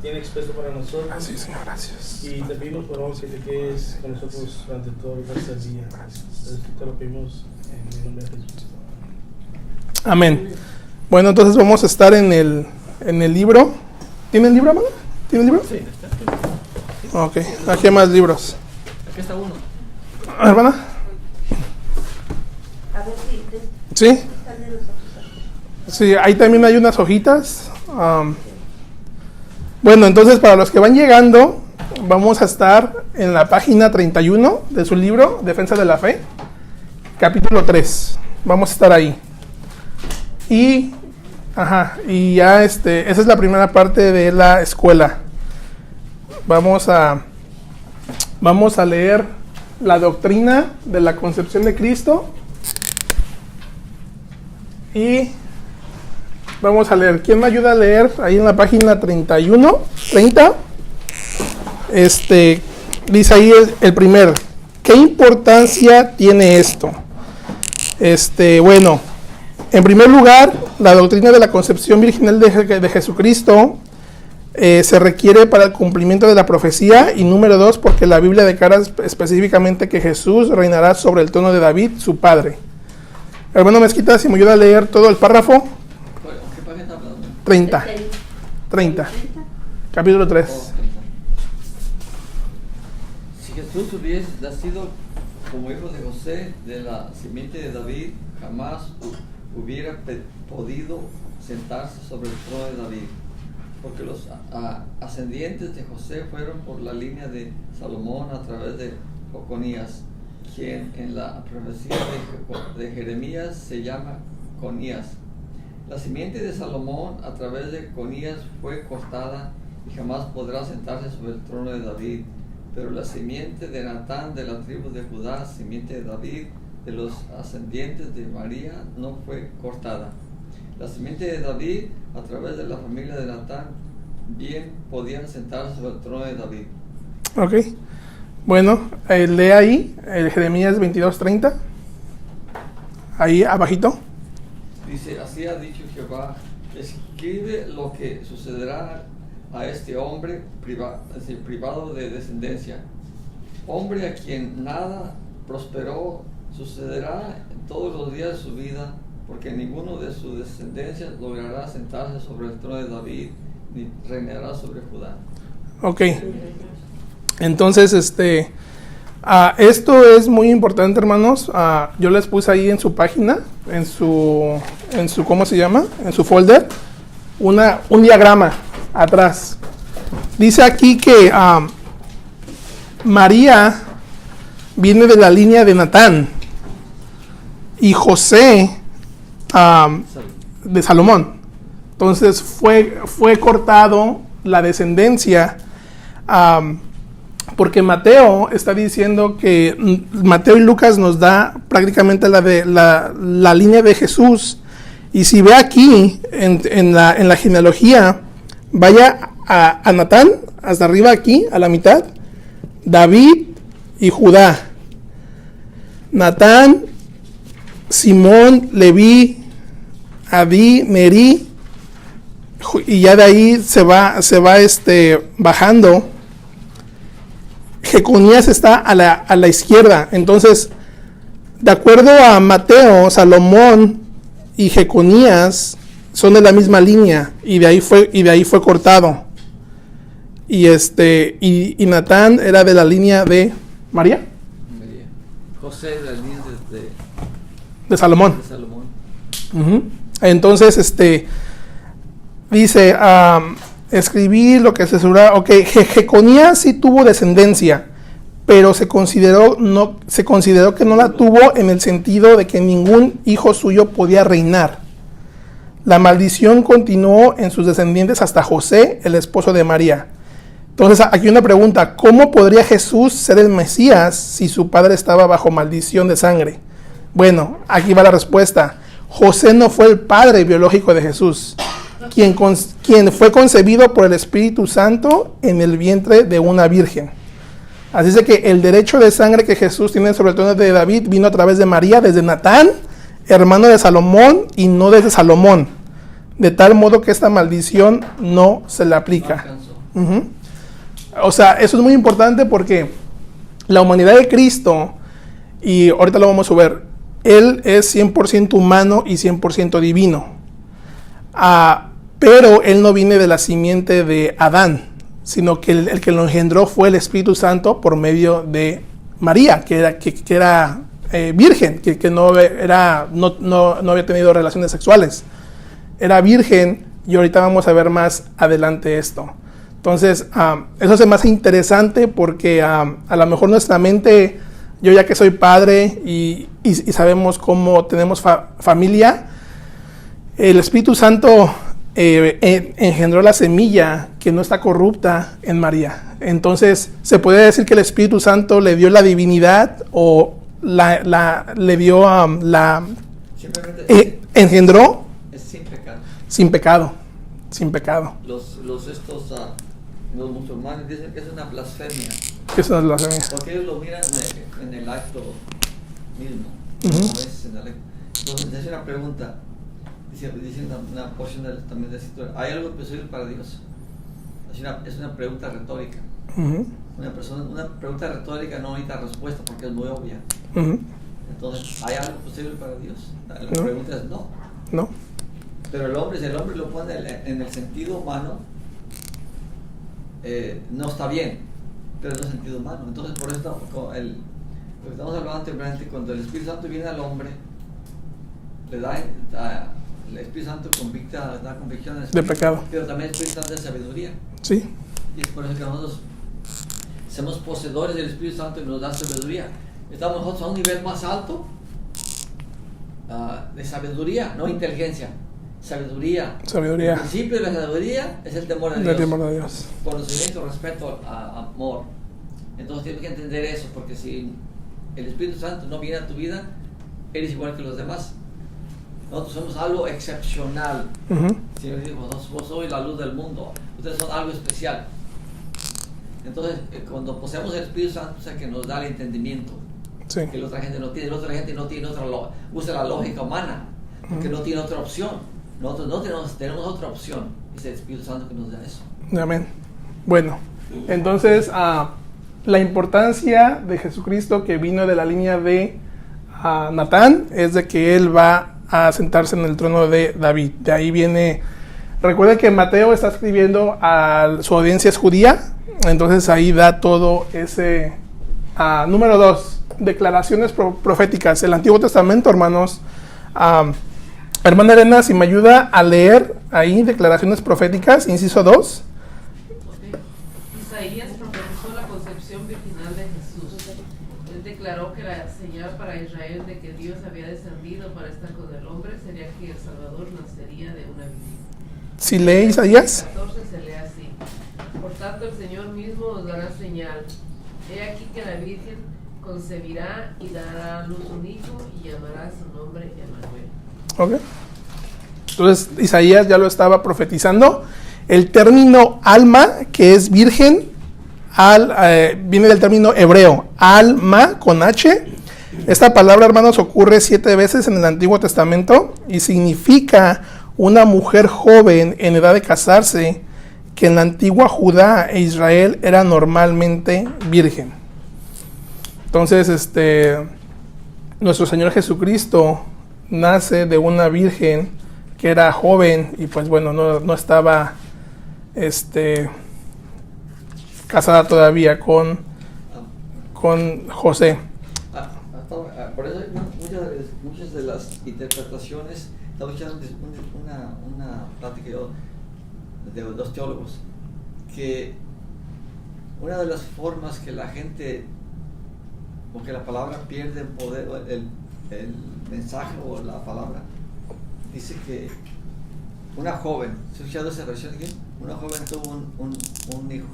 Tiene expuesto para nosotros. Así, Señor, gracias. Y te pedimos por favor que te quedes con nosotros durante todo el resto del día. Entonces te lo pedimos en el nombre de Jesús. Amén. Bueno, entonces vamos a estar en el libro. ¿Tiene el libro, hermano? ¿Tiene el libro? Sí, está. Ok, aquí hay más libros. Aquí está uno. ¿Hermana? A ver si ¿Sí? están de los ojos. Sí, ahí también hay unas hojitas. Bueno, entonces para los que van llegando, vamos a estar en la página 31 de su libro, Defensa de la Fe, capítulo 3. Vamos a estar ahí. Y ya esa es la primera parte de la escuela. Vamos a leer la doctrina de la concepción de Cristo. Y vamos a leer. ¿Quién me ayuda a leer ahí en la página 30? Dice ahí el primer. ¿Qué importancia tiene esto? Bueno, en primer lugar, la doctrina de la concepción virginal de Jesucristo se requiere para el cumplimiento de la profecía. Y número 2, porque la Biblia declara específicamente que Jesús reinará sobre el trono de David, su padre. Hermano Mezquita, si me ayuda a leer todo el párrafo. ¿Qué página está hablando? 30. Capítulo 3. Si Jesús hubiese nacido como hijo de José, de la simiente de David, jamás hubiera podido sentarse sobre el trono de David, porque los ascendientes de José fueron por la línea de Salomón a través de Joconías, quien en la profecía de Jeremías se llama Conías. La simiente de Salomón a través de Conías fue cortada y jamás podrá sentarse sobre el trono de David, pero la simiente de Natán de la tribu de Judá, simiente de David, de los ascendientes de María, no fue cortada. La simiente de David a través de la familia de Natán bien podían sentarse sobre el trono de David. Ok. Bueno, lee ahí el Jeremías 22:30. Ahí abajito. Dice, así ha dicho Jehová, escribe lo que sucederá a este hombre privado de descendencia. Hombre a quien nada prosperó sucederá en todos los días de su vida, porque ninguno de sus descendencias logrará sentarse sobre el trono de David, ni reinará sobre Judá. Ok. Entonces, esto es muy importante, hermanos. Yo les puse ahí en su página, en su ¿cómo se llama? En su folder, un diagrama atrás. Dice aquí que María viene de la línea de Natán y José de Salomón. Entonces fue cortado la descendencia. Porque Mateo está diciendo que Mateo y Lucas nos da prácticamente la línea de Jesús. Y si ve aquí en la genealogía, vaya a Natán, hasta arriba aquí, a la mitad, David y Judá. Natán, Simón, Leví, Adí, Nerí, y ya de ahí se va bajando. Jeconías está a la izquierda. Entonces, de acuerdo a Mateo, Salomón y Jeconías son de la misma línea, y de ahí fue cortado. Y Natán era de la línea de María. José de la línea de Salomón. de Salomón. Uh-huh. Entonces, dice, escribí lo que se asegura. Ok, Jeconías sí tuvo descendencia, pero se consideró que no la tuvo en el sentido de que ningún hijo suyo podía reinar. La maldición continuó en sus descendientes hasta José, el esposo de María. Entonces, aquí una pregunta: ¿cómo podría Jesús ser el Mesías si su padre estaba bajo maldición de sangre? Bueno, aquí va la respuesta. José no fue el padre biológico de Jesús, quien fue concebido por el Espíritu Santo en el vientre de una virgen. Así es que el derecho de sangre que Jesús tiene sobre el trono de David vino a través de María, desde Natán, hermano de Salomón, y no desde Salomón. de tal modo que esta maldición no se le No aplica. alcanzó. Ujú. O sea, eso es muy importante porque la humanidad de Cristo, y ahorita lo vamos a ver, Él es 100% humano y 100% divino. Pero Él no viene de la simiente de Adán, sino que el que lo engendró fue el Espíritu Santo por medio de María, que era virgen, que no había tenido relaciones sexuales. Era virgen, y ahorita vamos a ver más adelante esto. Entonces, eso se me hace interesante porque a lo mejor nuestra mente, yo ya que soy padre y sabemos cómo tenemos familia, el Espíritu Santo engendró la semilla que no está corrupta en María. Entonces, se puede decir que el Espíritu Santo le dio la divinidad o le dio Simplemente engendró es sin pecado. sin pecado. Sin pecado. Los musulmanes dicen que es una blasfemia, Eso es la semilla. porque ellos lo miran en el acto mismo, Ujú. no es en el acto. Entonces, dice una pregunta, dice una porción también de la escritura, ¿hay algo posible para Dios? Es una pregunta retórica. Ujú, Una pregunta retórica no necesita respuesta porque es muy obvia. ujú. Entonces, ¿hay algo posible para Dios? La No. pregunta es no. ¿No? Pero el hombre lo pone en el sentido humano, no está bien, pero en el sentido humano. Entonces, por eso lo que estamos hablando anteriormente, cuando el Espíritu Santo viene al hombre, el Espíritu Santo da convicción al De Espíritu, pecado. pero también el Espíritu Santo de sabiduría. Sí. Y es por eso que nosotros somos poseedores del Espíritu Santo y nos da sabiduría. Estamos nosotros a un nivel más alto de sabiduría, no inteligencia. Sabiduría. Sabiduría. El principio de la sabiduría es el temor a Del Dios. temor de Dios. Conocimiento, respeto, amor. Entonces tienes que entender eso, porque si el Espíritu Santo no viene a tu vida, eres igual que los demás. Nosotros somos algo excepcional. Ujú. Si yo digo, vos sois la luz del mundo, ustedes son algo especial. Entonces, cuando poseemos el Espíritu Santo, o sea, que nos da el entendimiento Sí. que la otra gente no tiene. La otra gente no tiene usa la lógica humana, porque no tiene otra opción. Nosotros no tenemos otra opción. Es el Espíritu Santo que nos da eso. Amén. Bueno, entonces la importancia de Jesucristo que vino de la línea de Natán es de que Él va a sentarse en el trono de David. De ahí viene. Recuerden que Mateo está escribiendo a su audiencia es judía, entonces ahí da todo ese. Número 2, declaraciones proféticas. El Antiguo Testamento, hermanos. Hermana Elena, si me ayuda a leer ahí declaraciones proféticas, inciso 2. Ok. Isaías profetizó la concepción virginal de Jesús. Él declaró que la señal para Israel de que Dios había descendido para estar con el hombre sería que el Salvador nacería de una virgen. Si lee Isaías. 14 se lee así: por tanto el Señor mismo os dará señal. He aquí que la Virgen concebirá y dará a luz un hijo y llamará su nombre Emmanuel. Ok. Entonces Isaías ya lo estaba profetizando. El término alma, que es virgen, viene del término hebreo, alma con H. Esta palabra, hermanos, ocurre 7 veces en el Antiguo Testamento y significa una mujer joven en edad de casarse, que en la antigua Judá e Israel era normalmente virgen. Entonces, nuestro Señor Jesucristo nace de una virgen que era joven y pues bueno, no estaba casada todavía con José. Por eso muchas de las interpretaciones, estaba escuchando una plática de dos teólogos, que una de las formas que la gente, o que la palabra pierde el poder, el mensaje o la palabra, dice que una joven, ¿se ha escuchado esa versión aquí? Una joven tuvo un hijo.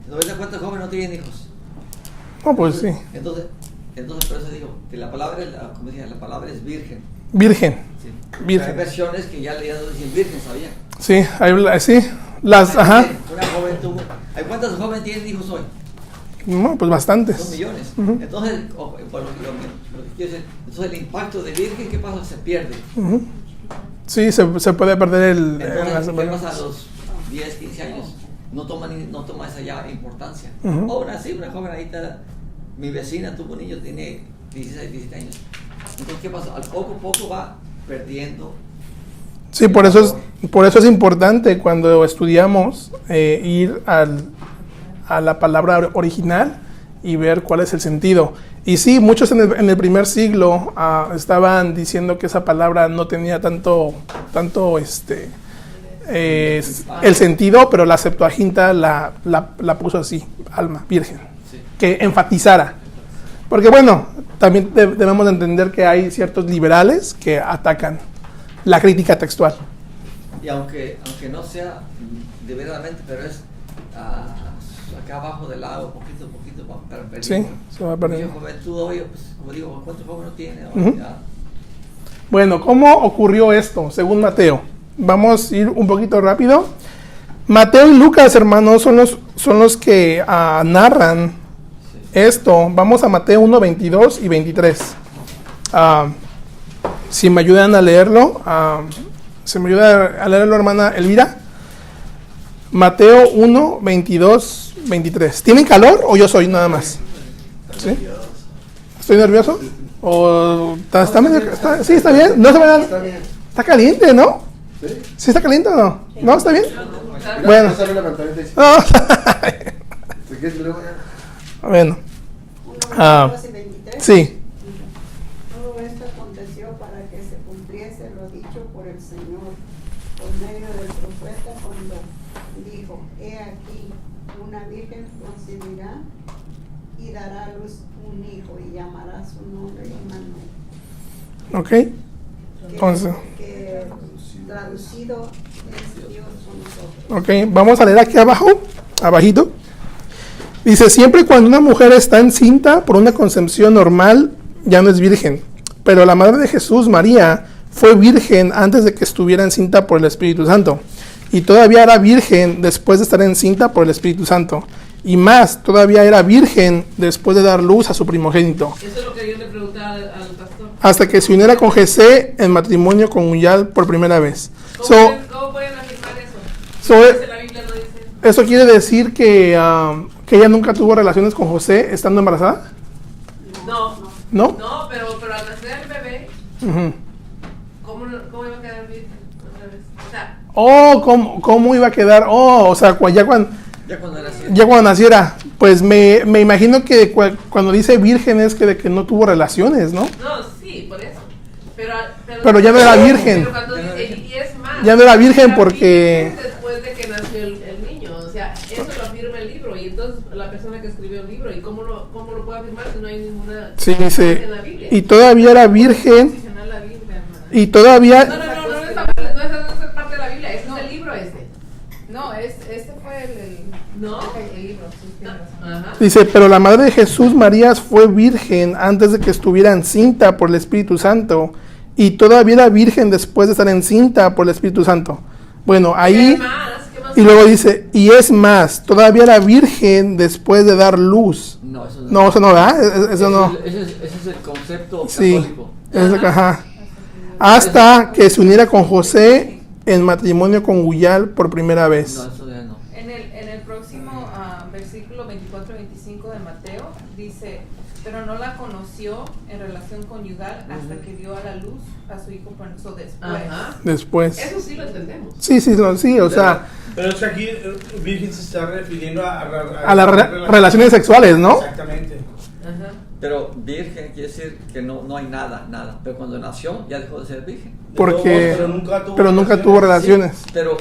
Entonces, ¿cuántos jóvenes no tienen hijos? No, pues sí. Entonces por eso digo que la palabra, como decía, la palabra es virgen. Virgen. Sí. Virgen. Hay versiones que ya leían dicen virgen, ¿sabía? Sí, ajá. Una joven tuvo. ¿Cuántos jóvenes tienen hijos hoy? No, pues Son bastantes. millones. Ujú. Entonces, por lo que quiero decir, entonces el impacto de virgen, ¿qué pasa? Se pierde. Ujú. Sí, se puede perder Entonces, ¿qué pasa a los 10, 15 años? No toma esa ya importancia. Ujú. O una joven ahí está, mi vecina tuvo un niño, tiene 16, 17 años. Entonces, ¿qué pasa? Al poco a poco va perdiendo. Sí, por eso es importante cuando estudiamos ir a la palabra original y ver cuál es el sentido. Y sí, muchos en el primer siglo estaban diciendo que esa palabra no tenía tanto el sentido, pero la Septuaginta la puso así, alma, virgen, Sí. que enfatizara. Porque bueno, también debemos de entender que hay ciertos liberales que atacan la crítica textual. Y aunque no sea deliberadamente, pero es acá abajo del lago, poquito a poquito, para perder. Sí, se va perdiendo. Mucha juventud hoy, pues, como digo, ¿cuántos jóvenes tiene? Ujú. Ya. Bueno, ¿cómo ocurrió esto según Mateo? Vamos a ir un poquito rápido. Mateo y Lucas, hermanos, son los que narran esto. Vamos a Mateo 1, 22 y 23. Si me ayudan a leerlo, ¿se me ayuda a leerlo, hermana Elvira? Mateo 1, 22, 23. ¿Tienen calor o yo soy nada más? ¿Sí? ¿Estoy nervioso? ¿O está medio, sí, está bien? ¿No se me da? Está caliente, ¿no? ¿Sí está caliente o no? ¿No? ¿Está bien? Bueno. No. Bueno. 1:22 y 23. Sí. Todo esto aconteció para que se cumpliese lo dicho por el Señor por medio del profeta cuando dijo: He aquí, una virgen concebirá y dará a luz un hijo y llamará su nombre Emmanuel. Ok. Entonces, Que traducido es Dios con nosotros. ok, vamos a leer aquí abajo, abajito. Dice, siempre cuando una mujer está encinta por una concepción normal, ya no es virgen. Pero la madre de Jesús, María, fue virgen antes de que estuviera encinta por el Espíritu Santo. Y todavía era virgen después de estar encinta por el Espíritu Santo. Y más, todavía era virgen después de dar luz a su primogénito. Eso es lo que yo le preguntaba al pastor. Hasta que se uniera con José en matrimonio conyugal por primera vez. ¿Cómo pueden afirmar eso? Dice la Biblia, no dice. ¿Eso quiere decir que ella nunca tuvo relaciones con José estando embarazada? No, ¿No? pero al nacer el bebé, Ujú. ¿cómo iba a quedar virgen otra vez? O sea, ¿Cómo iba a quedar? O sea, ya cuando naciera. Pues me imagino que cuando dice virgen es que de que no tuvo relaciones, ¿no? no, sí, por eso. Pero ya no era virgen. Pero cuando dice, y es más, Ya no era virgen porque... virgen después de que nació el niño, o sea, eso lo afirma el libro, y entonces la persona que escribió el libro, ¿y cómo lo puede afirmar si no hay ninguna Sí, dice, en la Biblia? y todavía era virgen, Posicionar la Biblia, hermana. y todavía... No es parte de la Biblia, ese es el libro este. No, este fue No. el libro, sí, tiene razón. Ajá. Dice, pero la madre de Jesús, María, fue virgen antes de que estuviera encinta por el Espíritu Santo, y todavía era virgen después de estar encinta por el Espíritu Santo. Bueno, ahí... ¿Qué más? Y luego dice, y es más, todavía era virgen después de dar luz. No, eso No, eso no, ¿verdad? Eso no. Ese es el concepto Sí, católico. ajá. Hasta que se uniera con José en matrimonio conyugal por primera vez. No, eso ya no. En el próximo versículo 24-25 de Mateo dice, pero no la conoció en relación conyugal hasta que dio a la luz a su hijo por eso después. Ajá. Después. Eso sí lo entendemos. Sí, o sea, Pero es que aquí virgen se está refiriendo a las relaciones sexuales, ¿no? Exactamente. Ajá. Pero virgen quiere decir que no hay nada. Pero cuando nació ya dejó de ser virgen. Porque, Pero nunca tuvo relaciones. Sí, pero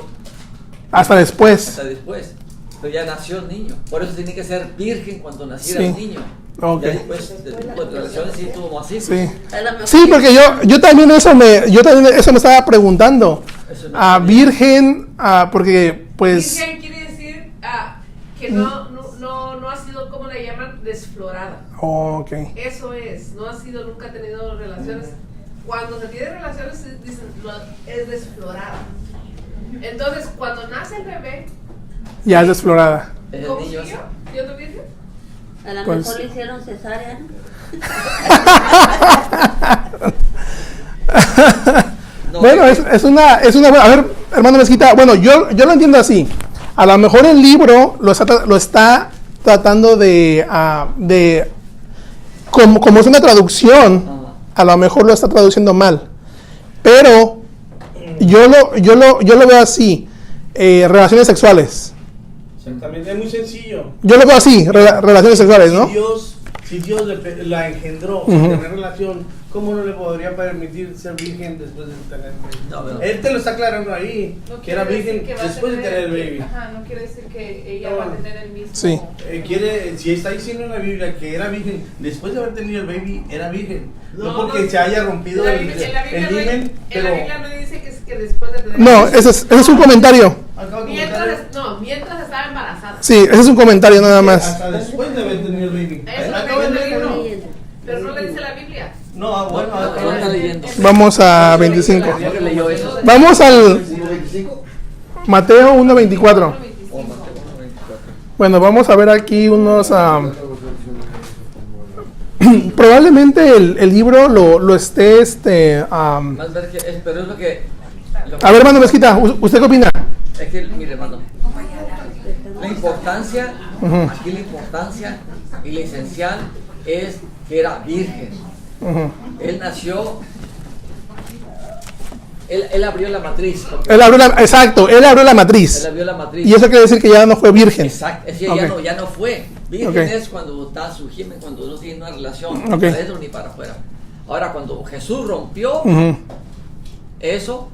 Hasta después. hasta después. Pero ya nació el niño. Por eso tiene que ser virgen cuando naciera Sí. el niño. Ok. Ya después de relaciones sí tuvo más hijos. Sí. A lo mejor- Sí, porque yo también eso me estaba preguntando. Eso no A sabía. virgen, porque pues Virgen quiere decir que no ha sido, como le llaman, desflorada. ok. Eso es, no ha sido, nunca ha tenido relaciones. Cuando se tiene relaciones, dicen, es desflorada. Entonces, cuando nace el bebé, Ya es desflorada. El ¿cómo niño siguió? ¿Yo te dije? A lo Pues- mejor le hicieron cesárea, ¿no? No, Bueno, es una, a ver, hermano Mezquita, bueno, yo lo entiendo así. A lo mejor el libro lo está tratando como es una traducción, a lo mejor lo está traduciendo mal. Pero yo lo veo así, relaciones sexuales. Exactamente, es muy sencillo. Yo lo veo así, relaciones sexuales, ¿no? Si Dios la engendró, Ujú. tener relación, ¿cómo no le podría permitir ser virgen después de tener baby? No, pero- Él te lo está aclarando ahí, No que era quiere decir virgen que va a después de tener el baby. Ajá, no quiere decir que ella No. va a tener el mismo. Sí. Si está diciendo en la Biblia que era virgen, después de haber tenido el baby, era virgen. No, No, porque no. se haya rompido En la el Biblia himen, en pero... la Biblia no dice que después de tener. No, ese es un comentario. Acabo de comentar, Mientras estaba embarazada. Sí, ese es un comentario nada más. hasta después de haber tenido el baby. Eso Acabo de lo leer, ¿no? Pero no le dice la Biblia. No, bueno, No, acabo no de está leer. leyendo. Vamos a 25. ¿Por qué leyó eso? Vamos al 1.25. Mateo 1:24. Oh, Mateo 1:24. Bueno, vamos a ver aquí unos... probablemente el libro lo esté... Más ver que pero es lo que A ver, hermano Mezquita, ¿usted qué opina? es que, mire, hermano, la importancia, Ujú. aquí la importancia y la esencial es que era virgen. Ujú. Él nació, él abrió la matriz. Porque Exacto, él abrió la él matriz. abrió la matriz. Y eso quiere decir que ya no fue virgen. Exacto, es decir, Ok. ya no fue. Virgen Ok. es cuando está su himen, cuando no tiene una relación, ni Ok. para adentro ni para afuera. Ahora, cuando Jesús rompió Ujú. eso,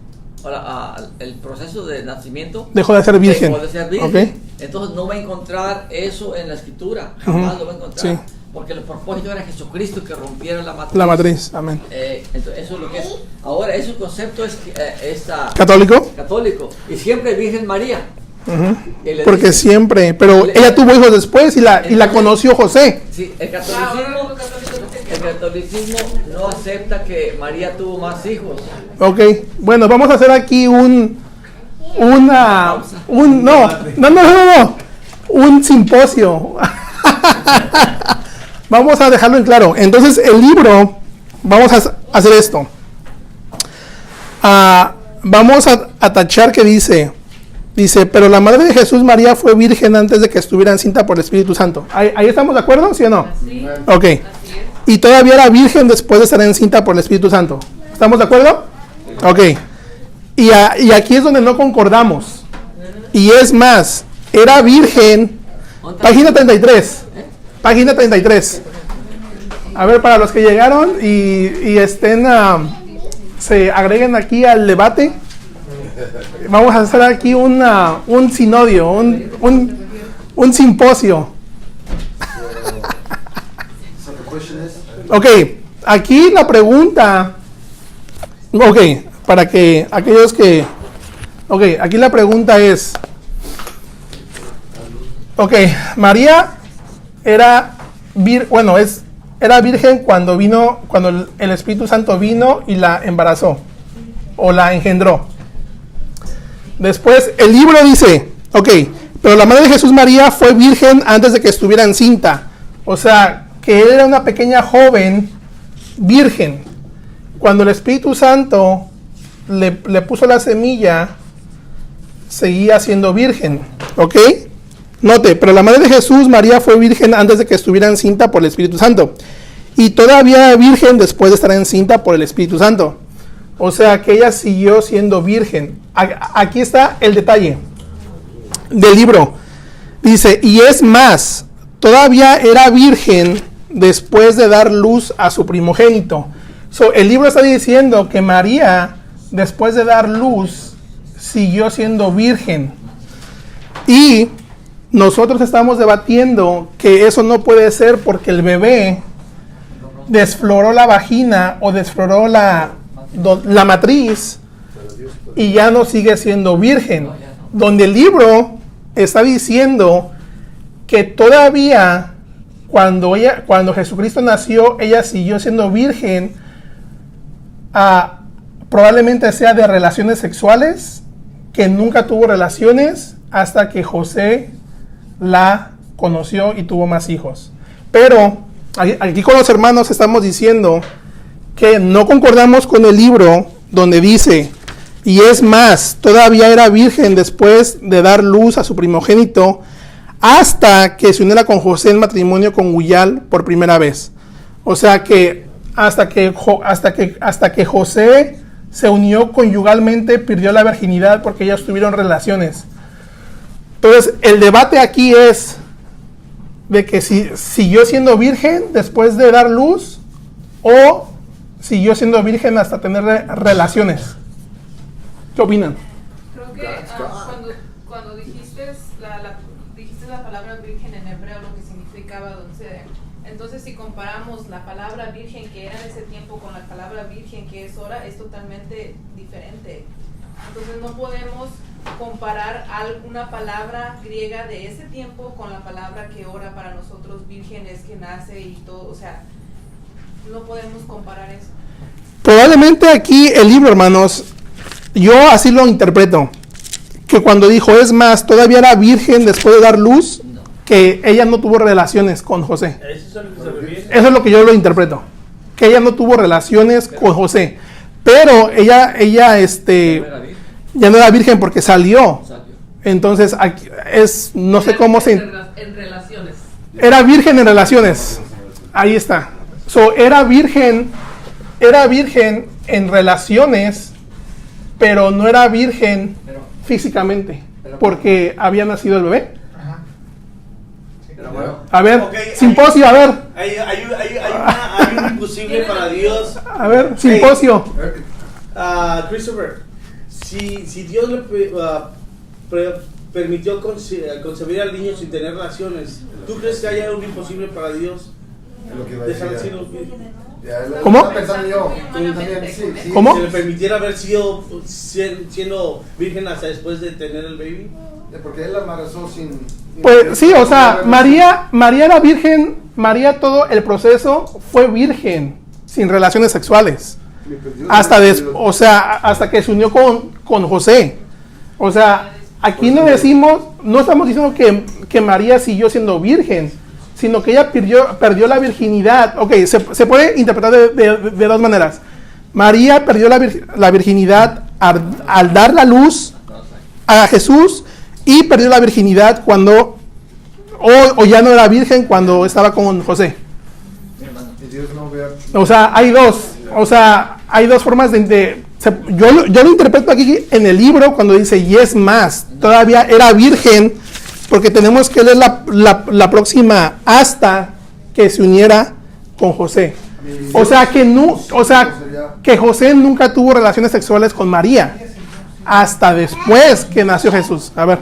ahora, el proceso de nacimiento, Dejó de ser virgen. dejó de ser virgen. Ok. Entonces no va a encontrar eso en la escritura, jamás Ujú. lo va a encontrar. Sí. Porque el propósito era Jesucristo que rompiera la matriz. La matriz, amén. Entonces, eso es lo que es. Ahora, ese concepto es ¿Católico? católico. Y siempre Virgen María. Ujú. Y le Porque dice- siempre, pero ella tuvo hijos después y la conoció José. Sí, el Ahora catolicismo, los católicos dicen que el catolicismo no acepta que María tuvo más hijos. Ok, bueno, vamos a hacer aquí un simposio. Vamos a dejarlo en claro. Entonces, el libro, vamos a hacer esto. Vamos a tachar que dice, pero la madre de Jesús, María, fue virgen antes de que estuviera encinta por el Espíritu Santo. ¿Ahí estamos de acuerdo, sí o no? así. Ok. Así es. Y todavía era virgen después de estar encinta por el Espíritu Santo. ¿Estamos de acuerdo? Ok. Y aquí es donde no concordamos. Y es más, era virgen. Página 33. Página 33. A ver, para los que llegaron y estén, se agreguen aquí al debate. Vamos a hacer aquí un sinodio, un simposio. So the question is, Ok, aquí la pregunta. Ok, para que aquellos que. Ok, aquí la pregunta es. Ok, María era era virgen cuando el Espíritu Santo vino y la embarazó o la engendró. Después el libro dice, ok, pero la madre de Jesús, María, fue virgen antes de que estuviera encinta. O sea, que él era una pequeña joven virgen. Cuando el Espíritu Santo le puso la semilla, seguía siendo virgen. ¿Ok? Note, pero la madre de Jesús, María, fue virgen antes de que estuviera encinta por el Espíritu Santo. Y todavía virgen después de estar encinta por el Espíritu Santo. O sea, que ella siguió siendo virgen. Aquí está el detalle del libro. Dice, y es más, todavía era virgen después de dar luz a su primogénito. El libro está diciendo que María, después de dar luz, siguió siendo virgen. Y nosotros estamos debatiendo que eso no puede ser porque el bebé desfloró la vagina o desfloró la matriz y ya no sigue siendo virgen. Donde el libro está diciendo que todavía cuando Jesucristo nació, ella siguió siendo virgen, probablemente sea de relaciones sexuales, que nunca tuvo relaciones hasta que José la conoció y tuvo más hijos. Pero aquí con los hermanos estamos diciendo que no concordamos con el libro donde dice y es más, todavía era virgen después de dar luz a su primogénito, hasta que se uniera con José en matrimonio conyugal por primera vez. O sea que hasta que José se unió conyugalmente, perdió la virginidad porque ellas tuvieron relaciones. Entonces, el debate aquí es de que si siguió siendo virgen después de dar luz o siguió siendo virgen hasta tener relaciones. ¿Qué opinan? Creo que cuando dijiste la palabra virgen en hebreo, lo que significaba doncella. Entonces, si comparamos la palabra virgen que era en ese tiempo con la palabra virgen que es ahora, es totalmente diferente. Entonces, no podemos comparar alguna palabra griega de ese tiempo con la palabra que ahora para nosotros virgen es que nace y todo. O sea, no podemos comparar eso. Probablemente aquí el libro, hermanos, yo así lo interpreto, que cuando dijo, es más, todavía era virgen después de dar luz, que ella no tuvo relaciones con José. Eso es lo que yo lo interpreto, que ella no tuvo relaciones con José, pero ella ya no era virgen porque salió. Entonces aquí no sé cómo se... En relaciones. Era virgen en relaciones. Ahí está. Era virgen en relaciones, pero no era virgen físicamente, porque había nacido el bebé. A ver, Simposio, a ver. Hay un imposible para Dios. A ver, Simposio. Christopher, si Dios le permitió concebir al niño sin tener relaciones, ¿tú crees que haya un imposible para Dios? Dejar siendo virgen. ¿Cómo? ¿Cómo? Si le permitiera haber siendo virgen hasta después de tener el baby. Porque él la embarazó sin... Pues sí, o sea, María era virgen, María todo el proceso fue virgen, sin relaciones sexuales. Hasta que se unió con José. O sea, aquí no estamos diciendo que María siguió siendo virgen, sino que ella perdió la virginidad. Ok, se puede interpretar de dos maneras. María perdió la virginidad al dar la luz a Jesús, y perdió la virginidad cuando, o ya no era virgen cuando estaba con José. O sea, hay dos formas yo lo interpreto aquí en el libro cuando dice, y es más, todavía era virgen, porque tenemos que leer la próxima, hasta que se uniera con José. O sea, que José nunca tuvo relaciones sexuales con María, hasta después que nació Jesús. A ver.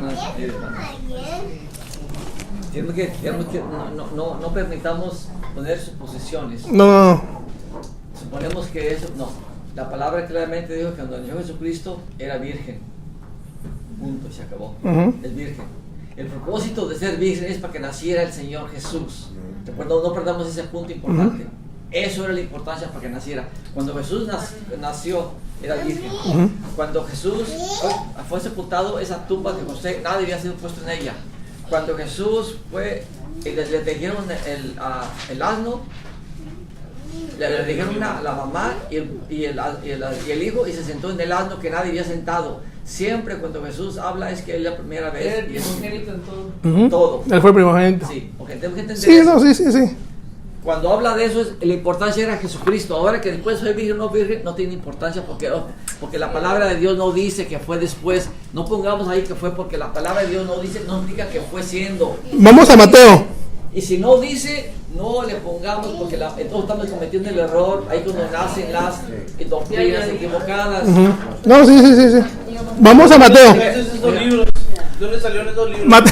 No permitamos poner suposiciones. No. Suponemos que eso, no. La palabra claramente dijo que cuando nació Jesucristo era virgen. Punto, se acabó. Es virgen. El propósito de ser virgen es para que naciera el Señor Jesús. No perdamos ese punto importante. Eso era la importancia para que naciera. Cuando Jesús nació, era virgen. Cuando Jesús fue sepultado, esa tumba de José, nadie había sido puesto en ella. Cuando Jesús fue, le trajeron el asno, le trajeron la mamá y el hijo, y se sentó en el asno que nadie había sentado. Siempre cuando Jesús habla es que es la primera vez. Era el primogénito en todo. Él fue primogénito. Sí, okay, tenemos que entender sí, eso. sí. Cuando habla de eso, la importancia era Jesucristo. Ahora que después soy virgen o no virgen, no tiene importancia porque la palabra de Dios no dice que fue después. No pongamos ahí que fue porque la palabra de Dios no dice, no indica que fue siendo. Vamos a Mateo. Y si no dice, no le pongamos porque entonces estamos cometiendo el error. Ahí cuando nacen las doctrinas equivocadas. No, sí. Vamos a Mateo. ¿Dónde salieron esos libros?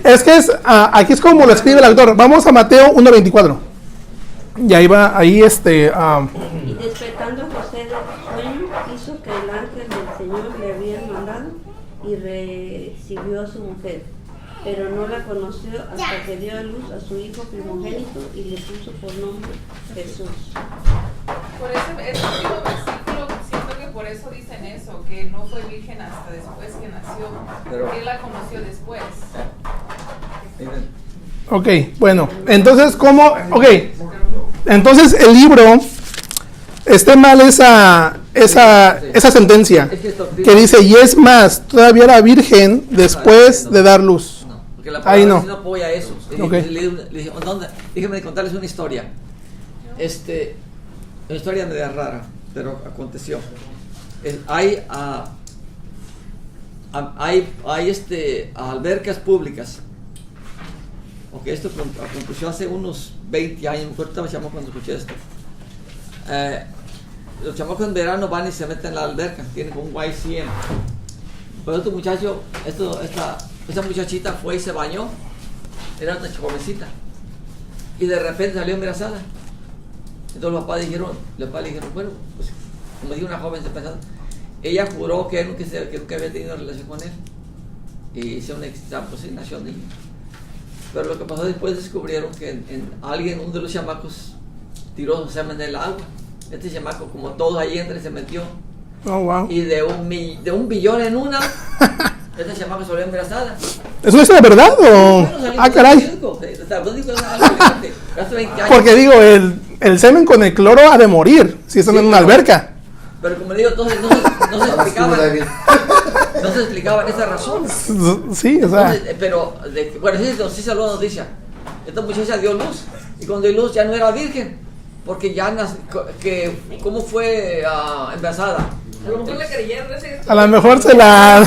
Es que aquí es como lo escribe el autor. Vamos a Mateo 1:24. Y ahí va, Y despertando José del sueño, hizo que el ángel del Señor le había mandado y recibió a su mujer. Pero no la conoció hasta que dio a luz a su hijo primogénito y le puso por nombre Jesús. Por ese último versículo, siento que por eso dicen eso, que no fue virgen hasta después que nació, porque él la conoció después. Ok, bueno, entonces, ¿cómo? Ok, entonces el libro, mal esa sentencia que dice, y es más, todavía era virgen después de dar luz. No, porque la Ahí palabra no. no apoya eso. Okay. Le dije, ¿dónde? Déjeme contarles una historia. Una historia media rara, pero aconteció. Hay albercas públicas. Ok, esto aconteció hace unos 20 años. Me acuerdo, estaba chamaco cuando escuché esto. Los chamacos en verano van y se meten en la alberca, tienen como un YCM. Pero este muchacho, esta muchachita fue y se bañó, era una jovencita, y de repente salió embarazada. Entonces los papás le dijeron, bueno, pues, como dijo una joven embarazada, ella juró que nunca había tenido relación con él, y hicieron un examen, pues sí, nació niño. Pero lo que pasó después, descubrieron que uno de los chamacos tiró semen en el agua. Este chamaco, como todos ahí entran, se metió. Oh, wow. Y de un billón en una, este chamaco salió embarazada. ¿Eso es la verdad o...? Bueno, salió Caray. algo elegante. Hace 20 años. Porque digo, el semen con el cloro ha de morir si están Sí, en una alberca. Pero como digo, entonces no se explicaban esa razón. Sí, o sea... Entonces, pero, bueno, sí se habló la noticia. Esta muchacha dio luz, y cuando dio luz ya no era virgen, porque ya ¿cómo fue embarazada? A lo mejor le creyeron ese. A lo mejor se la...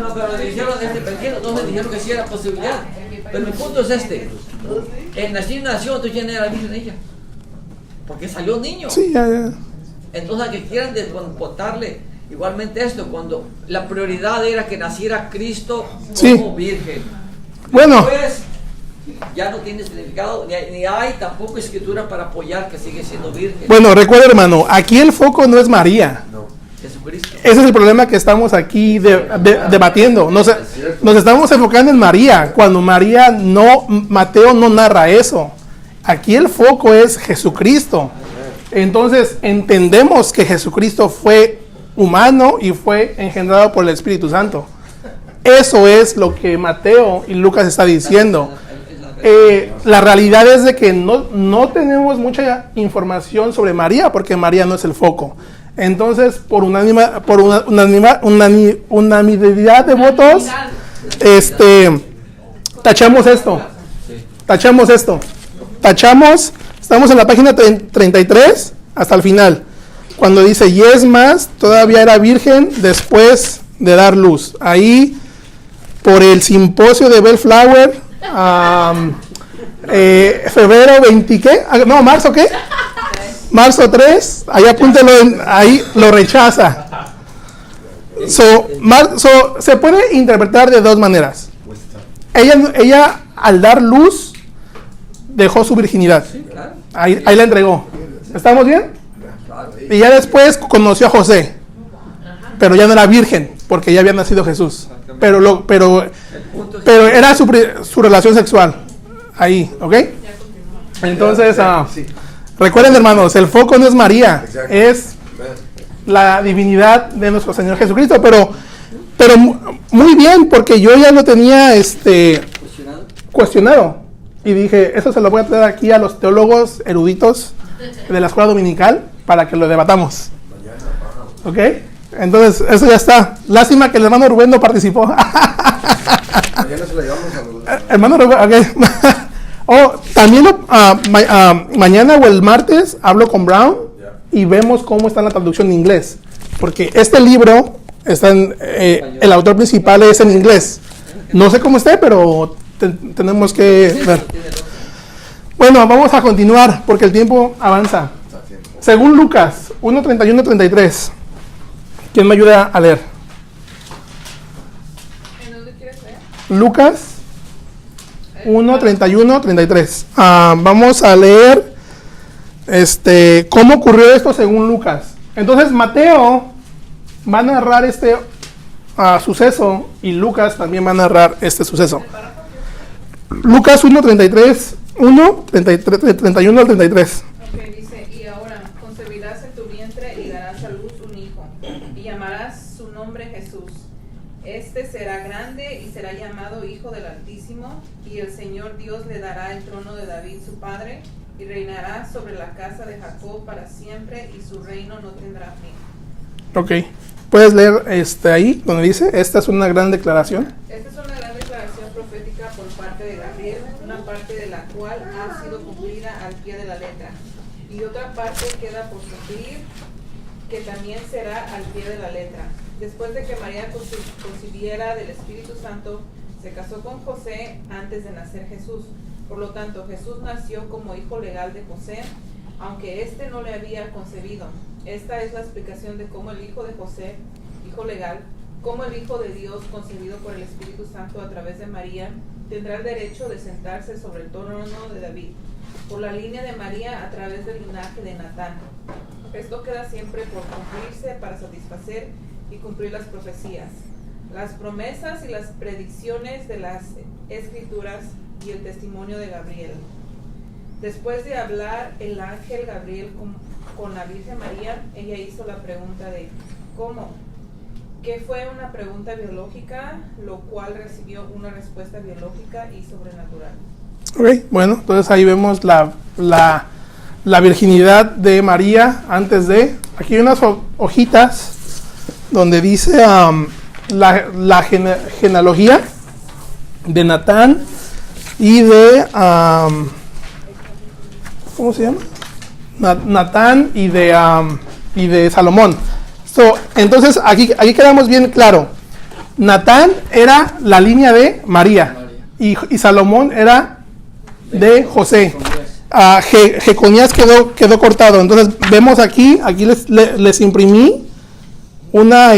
No, pero le dijeron, entonces dijeron que sí era posibilidad. Pero mi punto es nació, entonces ya no era virgen ella, porque salió niño. Sí, ya. Entonces, a que quieran descontarle igualmente esto, cuando la prioridad era que naciera Cristo como virgen. Bueno. Después, ya no tiene significado, ni hay tampoco escritura para apoyar que sigue siendo virgen. Bueno, recuerda, hermano, aquí el foco no es María. No. Jesucristo. Ese es el problema que estamos aquí debatiendo. Nos estamos enfocando en María, cuando Mateo no narra eso. Aquí el foco es Jesucristo. Entonces entendemos que Jesucristo fue humano y fue engendrado por el Espíritu Santo. Eso es lo que Mateo y Lucas está diciendo. La realidad es de que no tenemos mucha información sobre María, porque María no es el foco. Entonces, por unanimidad de votos, tachamos esto. Estamos en la página 33 hasta el final, cuando dice, y es más, todavía era virgen después de dar luz. Ahí, por el simposio de Bellflower, febrero 20, ¿qué? No, marzo, ¿qué? Marzo 3, ahí apúntelo, ahí lo rechaza. Se puede interpretar de dos maneras. Ella al dar luz, dejó su virginidad. Ahí la entregó. ¿Estamos bien? Y ya después conoció a José, pero ya no era virgen, porque ya había nacido Jesús. Pero era su relación sexual. Ahí, ¿ok? Entonces, recuerden, hermanos, el foco no es María, es la divinidad de nuestro Señor Jesucristo. Pero muy bien, porque yo ya lo tenía cuestionado. Y dije, eso se lo voy a traer aquí a los teólogos eruditos de la escuela dominical para que lo debatamos. ¿Ok? Entonces, eso ya está. Lástima que el hermano Rubén no participó. Mañana se la llevamos a los... Hermano Rubén, ok. También mañana o el martes hablo con Brown y vemos cómo está la traducción en inglés. Porque este libro, el autor principal es en inglés. No sé cómo esté, pero tenemos que ver. Bueno, vamos a continuar porque el tiempo avanza. Según Lucas 1:31-33. ¿Quién me ayuda a leer? ¿En dónde quieres leer? Lucas 1:31-33. Vamos a leer cómo ocurrió esto según Lucas. Entonces Mateo va a narrar este suceso y Lucas también va a narrar este suceso. Lucas 1:31-33. Ok, dice, y ahora concebirás en tu vientre y darás a luz un hijo, y llamarás su nombre Jesús. Este será grande y será llamado Hijo del Altísimo, y el Señor Dios le dará el trono de David su padre, y reinará sobre la casa de Jacob para siempre, y su reino no tendrá fin. Ok. ¿Puedes leer ahí donde dice? Esta es una gran declaración. Esta es una gran declaración profética por parte de Gabriel, una parte de la cual ha sido cumplida al pie de la letra, y otra parte queda por cumplir, que también será al pie de la letra. Después de que María concibiera del Espíritu Santo, se casó con José antes de nacer Jesús. Por lo tanto, Jesús nació como hijo legal de José, aunque éste no le había concebido. Esta es la explicación de cómo el hijo de José, hijo legal, como el Hijo de Dios concebido por el Espíritu Santo a través de María, tendrá el derecho de sentarse sobre el trono de David, por la línea de María a través del linaje de Natán. Esto queda siempre por cumplirse para satisfacer y cumplir las profecías, las promesas y las predicciones de las Escrituras y el testimonio de Gabriel. Después de hablar el ángel Gabriel con la Virgen María, ella hizo la pregunta de ¿cómo? Que fue una pregunta biológica, lo cual recibió una respuesta biológica y sobrenatural. Ok, bueno, entonces ahí vemos la virginidad de María antes de... Aquí hay unas hojitas donde dice la genealogía de Natán y de... ¿cómo se llama? Natán y de Salomón. Entonces aquí quedamos bien claro. Natán era la línea de María y Salomón era de José. Jeconías quedó cortado. Entonces vemos aquí les imprimí una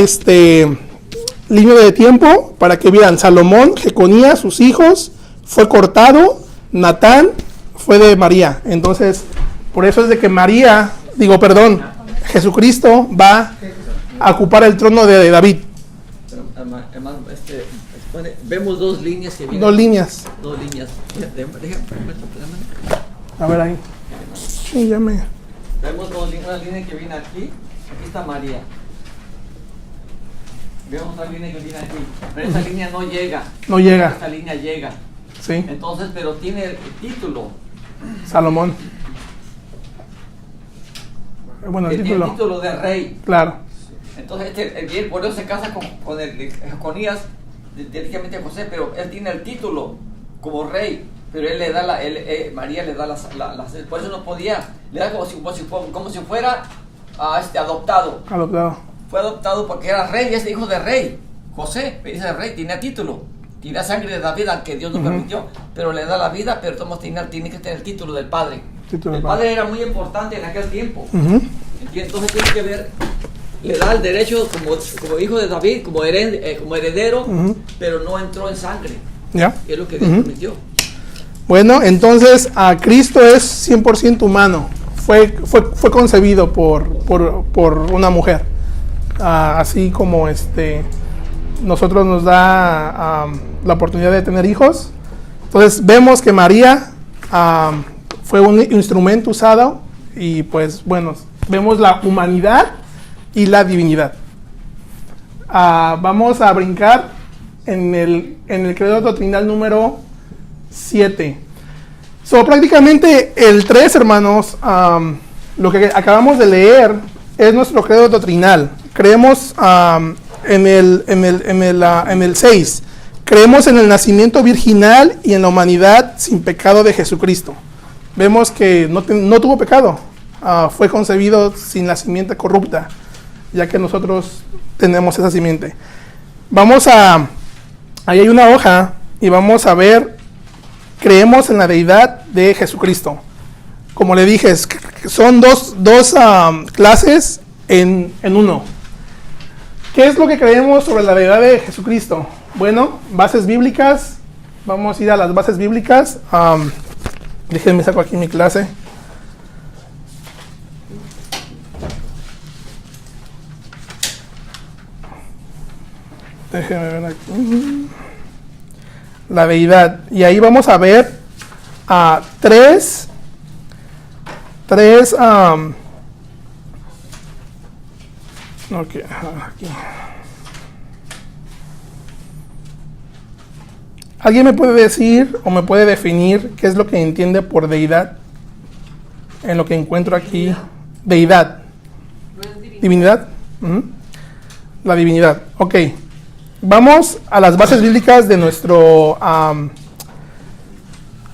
línea de tiempo para que vieran. Salomón, Jeconías, sus hijos, fue cortado. Natán fue de María. Entonces por eso es de que Jesucristo va a ocupar el trono de David. Pero, hermano, vemos dos líneas que vienen. Dos líneas. A ver ahí. Sí, ya me... Vemos una línea que viene aquí. Aquí está María. Vemos otra línea que viene aquí. Pero esta línea no llega. No llega. Esta línea llega. Sí. Entonces, pero tiene el título. Salomón. Bueno, el título. El título de rey. Claro. Entonces, él por eso se casa con el Jeconías, directamente José, pero él tiene el título como rey, pero él le da María le da por eso no podía, le da como si fuera adoptado. Fue adoptado porque era rey, es hijo de rey. José, dice rey, tenía título, tenía sangre de David, aunque Dios no permitió, pero le da la vida, pero todos tiene que tener el título del padre. El padre era muy importante en aquel tiempo. Entonces tiene que ver, le da el derecho como hijo de David, como heredero, pero no entró en sangre. ¿Ya? Es lo que Dios permitió. Bueno, entonces a Cristo es 100% humano. Fue concebido por una mujer. Así como nosotros nos da la oportunidad de tener hijos. Entonces vemos que María fue un instrumento usado y pues bueno, vemos la humanidad y la divinidad. Vamos a brincar en el credo doctrinal número 7. Prácticamente el 3, hermanos, lo que acabamos de leer es nuestro credo doctrinal. Creemos en el 6. Creemos en el nacimiento virginal y en la humanidad sin pecado de Jesucristo. Vemos que no tuvo pecado. Fue concebido sin la simiente corrupta, ya que nosotros tenemos esa simiente. Ahí hay una hoja y vamos a ver, creemos en la deidad de Jesucristo. Como le dije, son dos clases en uno. ¿Qué es lo que creemos sobre la deidad de Jesucristo? Bueno, bases bíblicas. Vamos a ir a las bases bíblicas. Déjenme saco aquí mi clase. Déjenme ver aquí. La deidad. Y ahí vamos a ver tres aquí. ¿Alguien me puede decir o me puede definir qué es lo que entiende por deidad? en lo que encuentro aquí. Deidad. No es divinidad. Divinidad. Ujú. La divinidad. Ok. Vamos a las bases bíblicas de nuestro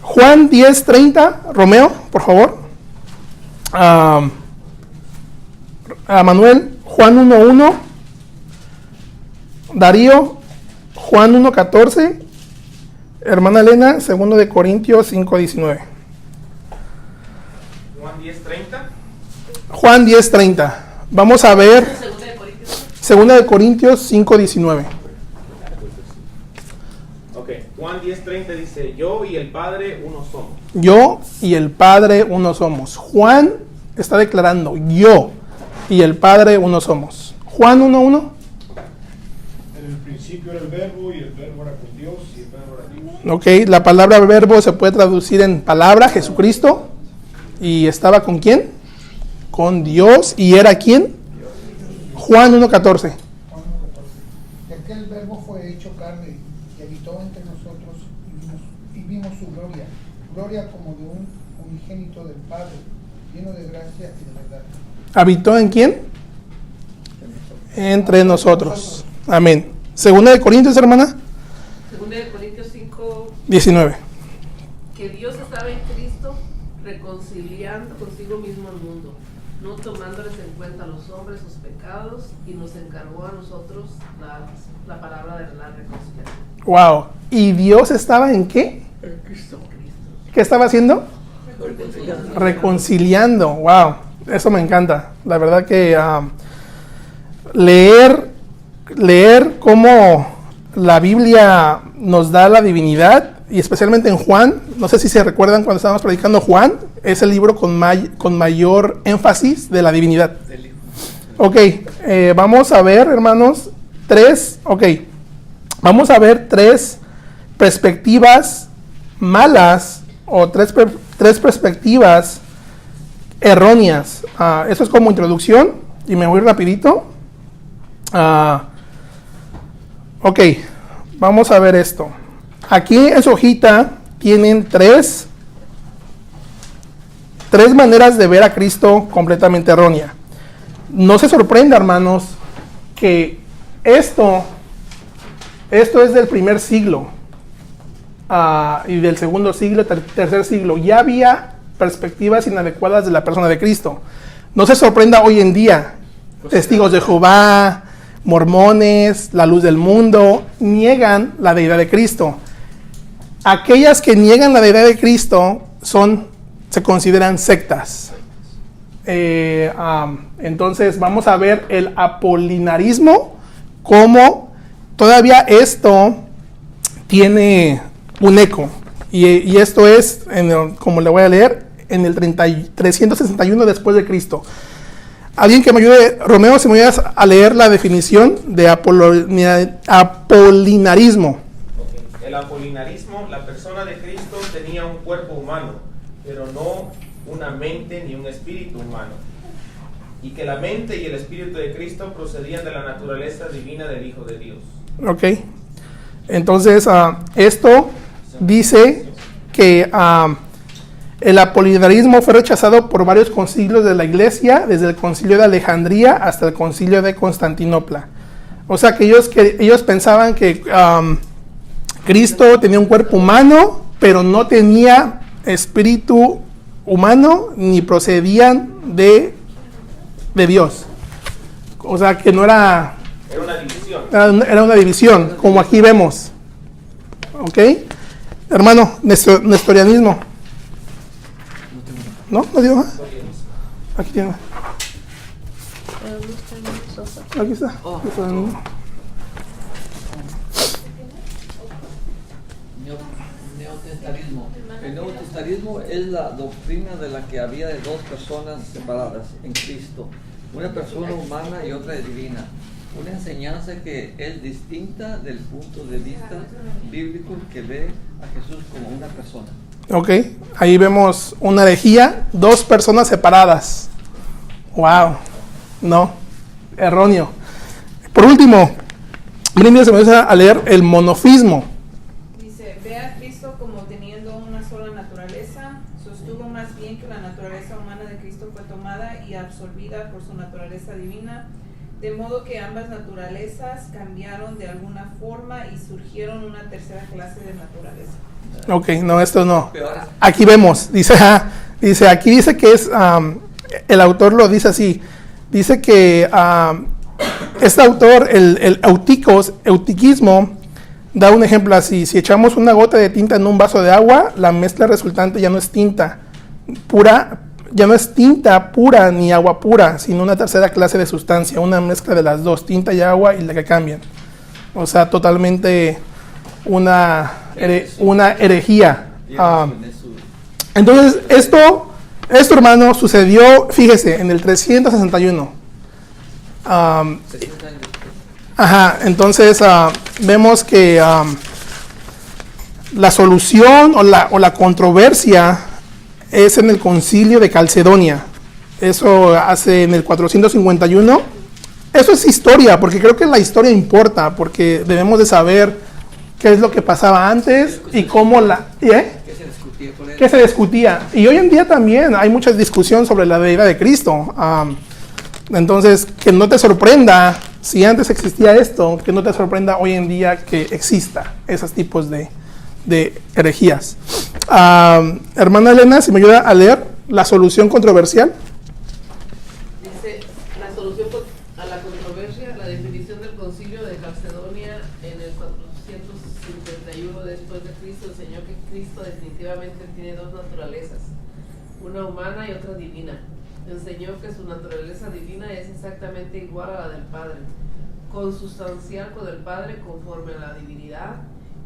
Juan 10:30. Romeo, por favor. Manuel, Juan 1:1. Darío, Juan 1:14. Hermana Elena, 2 de Corintios 5:19. Juan 10:30. Juan 10:30. Vamos a ver Segunda de Corintios. 2 de Corintios 5:19. Ok, Juan 10:30 dice, yo y el Padre uno somos. Yo y el Padre uno somos. Juan está declarando, yo y el Padre uno somos. Juan 1:1. En el principio era el verbo y el verbo era con Dios y el verbo era Dios. Ok, la palabra verbo se puede traducir en palabra, Jesucristo. ¿Y estaba con quién? Con Dios. ¿Y era quién? Juan 1:14. Juan 1:14. Y aquel verbo fue hecho carne y habitó entre nosotros y vimos su gloria, gloria como de un unigénito del Padre, lleno de gracia y de verdad. ¿Habitó en quién? Entre nosotros. Amén. 2 de Corintios, hermana. Segunda de Corintios 19. que Dios estaba en Cristo reconciliando consigo mismo al mundo, no tomándoles en cuenta a los hombres sus pecados, y nos encargó a nosotros la palabra de la reconciliación. Wow. ¿Y Dios estaba en qué? En Cristo. ¿Qué estaba haciendo? Reconciliando. Wow. Eso me encanta. La verdad que leer cómo la Biblia nos da la divinidad, y especialmente en Juan, no sé si se recuerdan cuando estábamos predicando Juan, es el libro con mayor énfasis de la divinidad. Ok, vamos a ver, hermanos, vamos a ver tres perspectivas malas o tres perspectivas erróneas. Eso es como introducción y me voy rapidito. Ok, vamos a ver esto. Aquí en su hojita tienen tres maneras de ver a Cristo completamente errónea. No se sorprenda, hermanos, que esto es del primer siglo y del segundo siglo, tercer siglo. Ya había perspectivas inadecuadas de la persona de Cristo. No se sorprenda hoy en día. Testigos de Jehová, mormones, la luz del mundo, niegan la deidad de Cristo. Aquellas que niegan la deidad de Cristo se consideran sectas. Entonces vamos a ver el apolinarismo, como todavía esto tiene un eco. Y esto es, como le voy a leer, en el 361 después de Cristo. Alguien que me ayude, Romeo, si me ayudas a leer la definición de apolinarismo. Okay. El apolinarismo, la persona de Cristo tenía un cuerpo humano, pero no una mente ni un espíritu humano. Y que la mente y el espíritu de Cristo procedían de la naturaleza divina del Hijo de Dios. Ok. Entonces, esto dice que el apolinarismo fue rechazado por varios concilios de la iglesia, desde el concilio de Alejandría hasta el concilio de Constantinopla. O sea que ellos pensaban que Cristo tenía un cuerpo humano, pero no tenía espíritu humano, ni procedían de Dios. O sea que no era... Era una división. Era una división, como aquí vemos. ¿Ok? Hermano, nestorianismo. ¿No? ¿No digo? Aquí tiene. Aquí está. Neotestarismo. El neotestarismo es la doctrina de la que había de dos personas separadas en Cristo, una persona humana y otra divina. Una enseñanza que es distinta del punto de vista bíblico que ve a Jesús como una persona. Ok, ahí vemos una herejía, dos personas separadas. Wow, no, erróneo. Por último, se me va a leer el monofismo. Dice, ve a Cristo como teniendo una sola naturaleza, sostuvo más bien que la naturaleza humana y absorbida por su naturaleza divina, de modo que ambas naturalezas cambiaron de alguna forma y surgieron una tercera clase de naturaleza. Ok, no, esto no. Aquí vemos, dice aquí dice que es, el autor lo dice así, dice que este autor, el eutiquismo, da un ejemplo así: si echamos una gota de tinta en un vaso de agua, la mezcla resultante ya no es tinta pura, ni agua pura, sino una tercera clase de sustancia, una mezcla de las dos, tinta y agua, y la que cambian. O sea, totalmente una herejía. Entonces, esto, hermano, sucedió, fíjese, en el 361. Entonces vemos que la solución o la controversia es en el concilio de Calcedonia. Eso hace en el 451. Eso es historia, porque creo que la historia importa, porque debemos de saber qué es lo que pasaba antes y cómo ¿Qué se discutía? Y hoy en día también hay mucha discusión sobre la deidad de Cristo. Entonces, que no te sorprenda, si antes existía esto, que no te sorprenda hoy en día que exista esos tipos de herejías. Hermana Elena, si me ayuda a leer la solución controversial. Dice, la solución a la controversia, la definición del concilio de Calcedonia en el 451 después de Cristo, enseñó que Cristo definitivamente tiene dos naturalezas, una humana y otra divina. Enseñó que su naturaleza divina es exactamente igual a la del Padre, consustancial con el Padre conforme a la divinidad,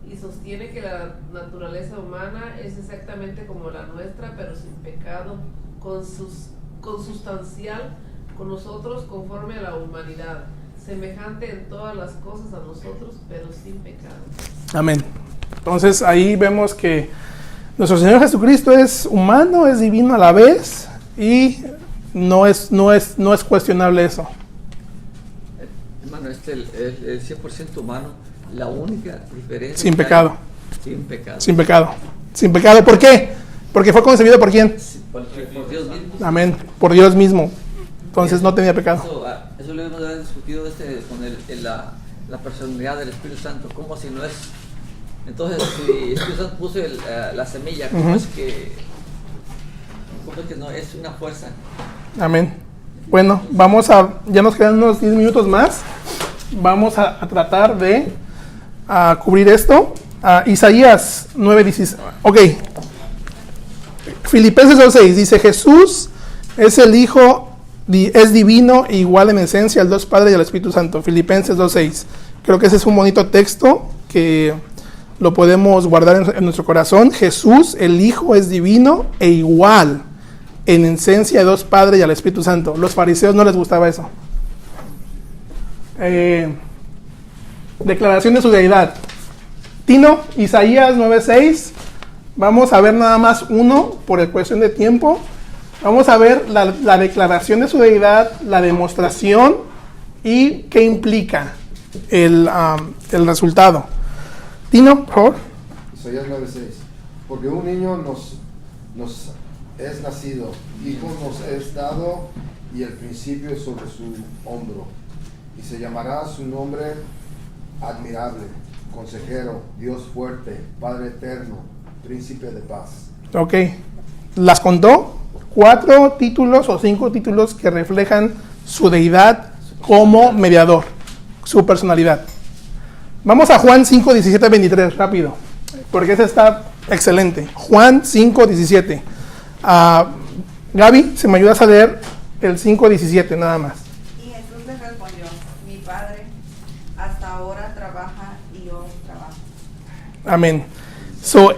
y sostiene que la naturaleza humana es exactamente como la nuestra, pero sin pecado, consustancial con nosotros conforme a la humanidad, semejante en todas las cosas a nosotros, pero sin pecado. Amén. Entonces ahí vemos que nuestro Señor Jesucristo es humano, es divino a la vez, y no es cuestionable eso. Hermano, el 100% humano, la única diferencia. Sin pecado. Sin pecado. Sin pecado. Sin pecado. ¿Por qué? Porque fue concebido por quién. Por Dios mismo. Amén. Por Dios mismo. Entonces no tenía pecado. Eso lo hemos discutido con la personalidad del Espíritu Santo. ¿Cómo si no es? Entonces, si el Espíritu Santo puso la semilla, ¿cómo es que no es una fuerza? Amén. Bueno, ya nos quedan unos 10 minutos más. Vamos a tratar de cubrir esto. Isaías 9:16. Ok. Filipenses 2:6 dice: Jesús es el Hijo, es divino e igual en esencia al Dios Padre y al Espíritu Santo. Filipenses 2:6. Creo que ese es un bonito texto que lo podemos guardar en nuestro corazón. Jesús, el Hijo, es divino e igual en esencia a Dios Padre y al Espíritu Santo. Los fariseos no les gustaba eso. Declaración de su deidad. Tino, Isaías 9:6. Vamos a ver nada más uno por cuestión de tiempo. Vamos a ver la declaración de su deidad, la demostración y qué implica el resultado. Tino, por favor. Isaías 9:6. Porque un niño nos es nacido, hijo nos es dado, y el principio es sobre su hombro. Y se llamará su nombre admirable, consejero, Dios fuerte, Padre eterno, príncipe de paz. Ok. ¿Las contó? 4 títulos o 5 títulos que reflejan su deidad como mediador, su personalidad. Vamos a Juan 5:17-23, rápido, porque ese está excelente. Juan 5:17. Gaby, ¿se me ayudas a leer el 5:17 nada más? Y Jesús les respondió: mi Padre hasta ahora trabaja y yo trabajo. Amén.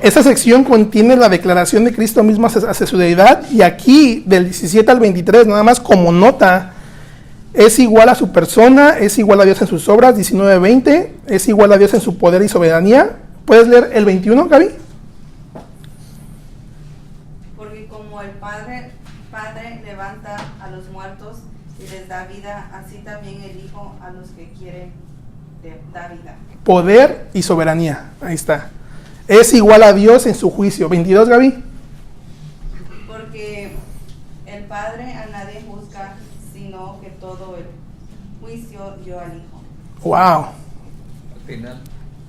Esa sección contiene la declaración de Cristo mismo hacia su deidad, y aquí del 17 al 23, nada más como nota, es igual a su persona, es igual a Dios en sus obras. 19-20, es igual a Dios en su poder y soberanía. ¿Puedes leer el 21, Gaby? Porque como el Padre levanta a los muertos y les da vida, así también el Hijo a los que quiere da vida. Poder y soberanía, ahí está. Es igual a Dios en su juicio. 22, Gaby. Porque el Padre a nadie juzga todo el juicio dio al Hijo. Wow. Al final.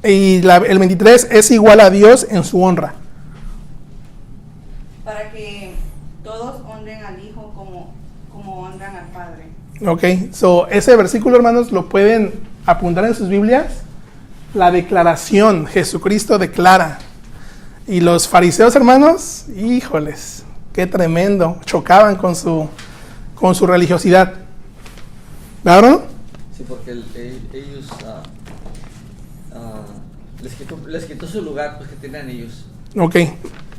Y el 23 es igual a Dios en su honra. Para que todos honren al Hijo como honran al Padre. Ok, so ese versículo, hermanos, lo pueden apuntar en sus Biblias. La declaración, Jesucristo declara. Y los fariseos, hermanos, híjoles, qué tremendo, chocaban con su religiosidad. ¿Verdad? Sí, porque ellos les quitó su lugar pues, que tenían ellos. Ok.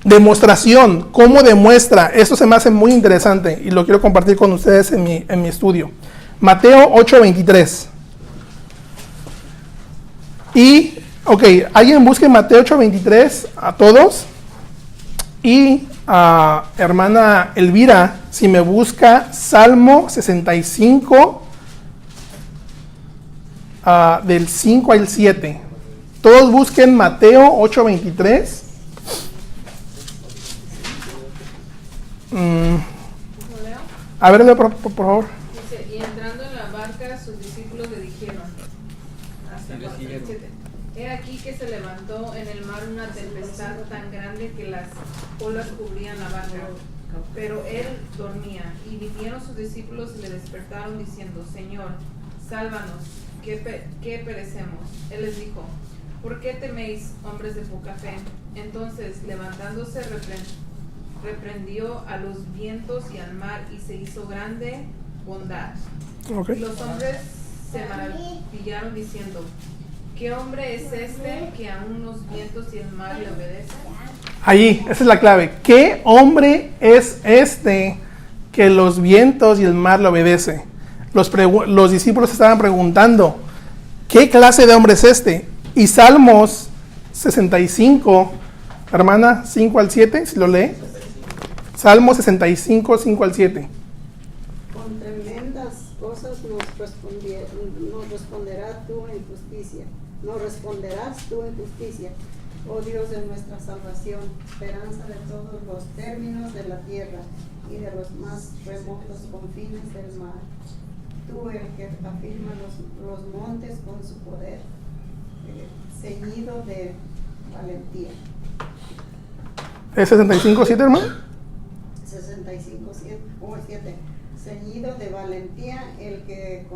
Demostración, ¿cómo demuestra? Esto se me hace muy interesante y lo quiero compartir con ustedes en mi estudio. Mateo 8:23. Y, ok, alguien busque Mateo 8:23 a todos. Y hermana Elvira, si me busca Salmo 65, del 5 al 7. Todos busquen Mateo 8:23. A ver, leo por favor. Dice, y entrando en la barca, sus discípulos le dijeron, hasta el 7, he aquí que se levantó en el mar una tempestad tan grande que las olas cubrían la barca, pero él dormía. Y vinieron sus discípulos y le despertaron diciendo, Señor, sálvanos, que perecemos. Él les dijo, ¿por qué teméis, hombres de poca fe? Entonces, levantándose, reprendió a los vientos y al mar, y se hizo grande bondad. Okay. Y los hombres se maravillaron diciendo, ¿qué hombre es este que aún los vientos y el mar le obedecen? Ahí, esa es la clave. ¿Qué hombre es este que los vientos y el mar le obedece? Los discípulos estaban preguntando, ¿qué clase de hombre es este? Y Salmos 65, hermana, 5 al 7, si lo lee. Salmo 65, 5 al 7. Con tremendas cosas nos responderás tú en justicia. Nos responderás tú en justicia, oh Dios de nuestra salvación, esperanza de todos los términos de la tierra y de los más remotos confines del mar. Tú el que afirma los montes con su poder, ceñido de valentía. ¿Es 65, 7, hermano? 65, 7. Ceñido de valentía, el que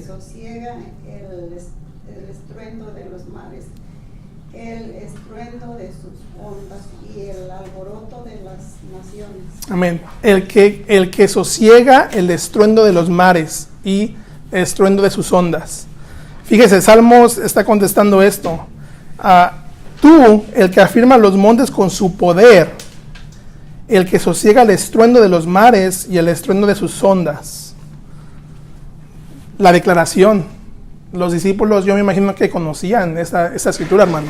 sosiega el estruendo de los mares, el estruendo de sus ondas y el alboroto de las naciones. Amén. El que sosiega el estruendo de los mares y el estruendo de sus ondas. Fíjese, Salmos está contestando esto. Tú, el que afirma los montes con su poder, el que sosiega el estruendo de los mares y el estruendo de sus ondas. La declaración. Los discípulos, yo me imagino que conocían esta escritura, hermano,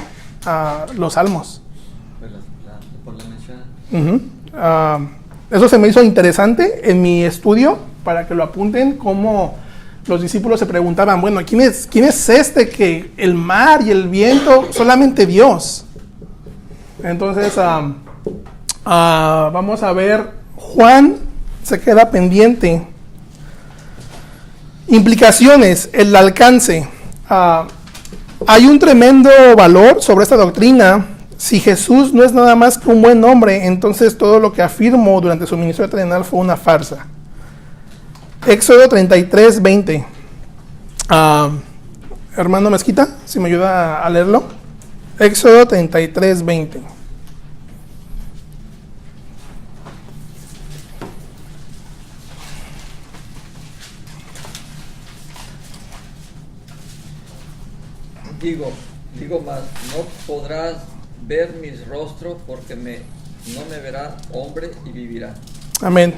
los salmos. Por la mención. Eso se me hizo interesante en mi estudio, para que lo apunten, como los discípulos se preguntaban, bueno, ¿quién es este que el mar y el viento, solamente Dios? Entonces, vamos a ver, Juan se queda pendiente. Implicaciones, el alcance. Hay un tremendo valor sobre esta doctrina. Si Jesús no es nada más que un buen hombre, entonces todo lo que afirmó durante su ministerio terrenal fue una farsa. Éxodo 33, 20. Hermano Mezquita, si me ayuda a leerlo. Éxodo 33, 20. Digo más, no podrás ver mi rostro porque no me verá hombre y vivirá. Amén.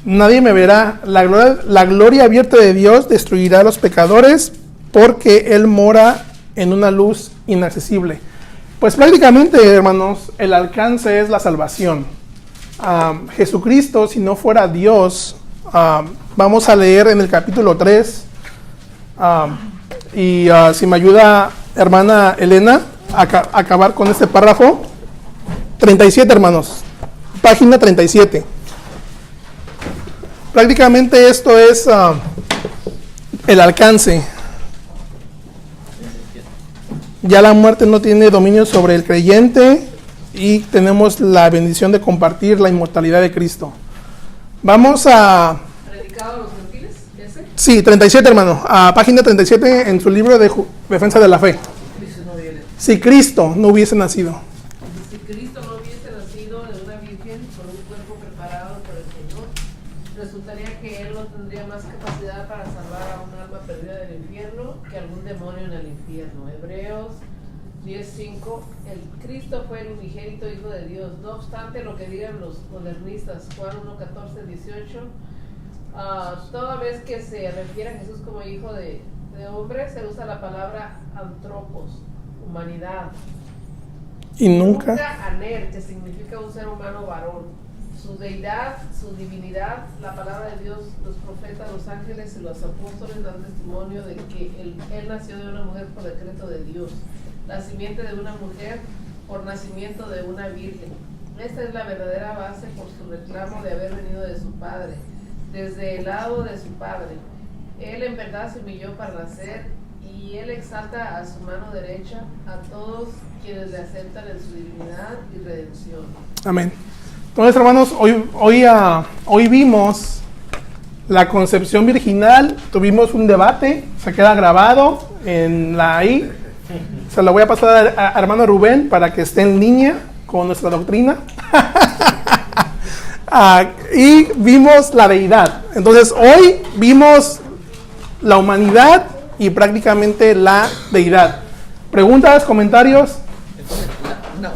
Nadie me verá. La gloria abierta de Dios destruirá a los pecadores, porque Él mora en una luz inaccesible. Pues prácticamente, hermanos, el alcance es la salvación. Jesucristo, si no fuera Dios, vamos a leer en el capítulo 3, si me ayuda hermana Elena a acabar con este párrafo. 37, hermanos, página 37. prácticamente esto es el alcance. Ya la muerte no tiene dominio sobre el creyente y tenemos la bendición de compartir la inmortalidad de Cristo. Vamos a... ¿Predicado a los gentiles? ¿Ese? Sí, 37, hermano. A página 37 en su libro de Defensa de la Fe. Si Cristo no hubiese nacido. Si Cristo no hubiese nacido de una virgen con un cuerpo preparado por el Señor, resultaría que Él no tendría más capacidad para salvar a un alma perdida del infierno que algún demonio en el infierno. Hebreos 10:5. El Cristo fue el unigénito Hijo de Dios. No obstante lo que digan los modernistas, Juan 1:14-18, toda vez que se refiere a Jesús como hijo de hombre, se usa la palabra antropos, humanidad. Y nunca aner, que significa un ser humano varón. Su deidad, su divinidad, la palabra de Dios, los profetas, los ángeles y los apóstoles dan testimonio de que él nació de una mujer por decreto de Dios, la simiente de una mujer por nacimiento de una virgen. Esta es la verdadera base por su reclamo de haber venido de su padre, desde el lado de su padre. Él en verdad se humilló para nacer y él exalta a su mano derecha a todos quienes le aceptan en su divinidad y redención. Amén. Entonces, hermanos, hoy vimos la concepción virginal, tuvimos un debate, se queda grabado ahí. Se lo voy a pasar a hermano Rubén para que esté en línea con nuestra doctrina. Y vimos la deidad. Entonces, hoy vimos la humanidad y prácticamente la deidad. ¿Preguntas, comentarios? Entonces, una